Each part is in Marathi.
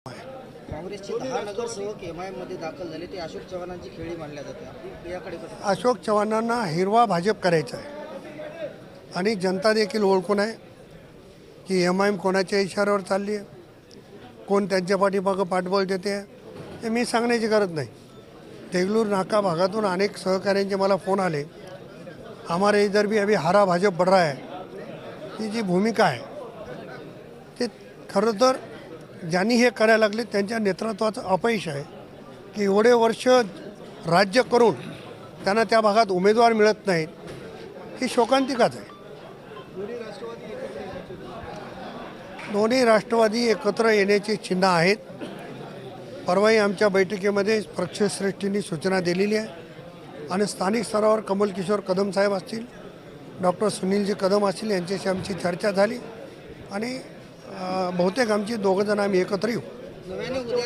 काँग्रेसचे 10 नगरसेवक एमआयएम मध्ये दाखल झाले. ते अशोक चव्हाणांची खेळी मानल्या जाते. आपली याकडे कसं? अशोक चव्हाणांना हिरवा भाजप करायचा आहे आणि जनता देखील ओळखून आहे की एम कोणाच्या इशाऱ्यावर चालली आहे, कोण त्यांच्या पाठीमागं पाठबळ देते आहे, हे मी सांगण्याची गरज नाही. देगलूर नाका भागातून अनेक सहकाऱ्यांचे मला फोन आले. हमारे इधर भी अभी हरा भाजप बढ़ रहा है. ही जी भूमिका आहे ते खरं तर ज्यांनी हे करायला लागले त्यांच्या नेतृत्वाचं अपयश आहे की एवढे वर्ष राज्य करून त्यांना त्या भागात उमेदवार मिळत नाहीत. ही शोकांतिकाच आहे. दोन्ही राष्ट्रवादी एकत्र येण्याची चिन्ह आहेत. परवाही आमच्या बैठकीमध्ये पक्षश्रेष्ठींनी सूचना दिलेली आहे आणि स्थानिक स्तरावर कमल किशोर कदम साहेब असतील, डॉक्टर सुनीलजी कदम असतील, यांच्याशी आमची चर्चा झाली आणि बहुतेक आमची दोघं जण आम्ही एकत्र येऊ. नव्याने उद्या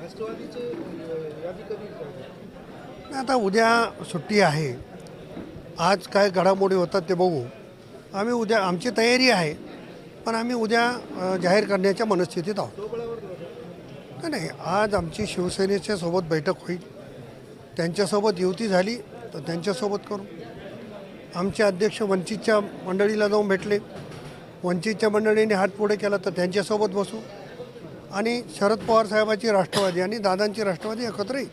राष्ट्रवादीचे यादी कधी? आता उद्या सुट्टी आहे. आज काय घडामोडी होतात ते बघू. आम्ही उद्या आमची तयारी आहे, पण आम्ही उद्या जाहीर करण्याच्या मनस्थितीत आहोत. नाही, आज आमची शिवसेनेच्या सोबत बैठक होईल. त्यांच्यासोबत युती झाली तर त्यांच्यासोबत करू. आमचे अध्यक्ष वंचितच्या मंडळीला जाऊन भेटले. वंचितच्या मंडळीने हात पुढे केला तर त्यांच्यासोबत बसू आणि शरद पवार साहेबांची राष्ट्रवादी आणि दादांची राष्ट्रवादी एकत्र येईल.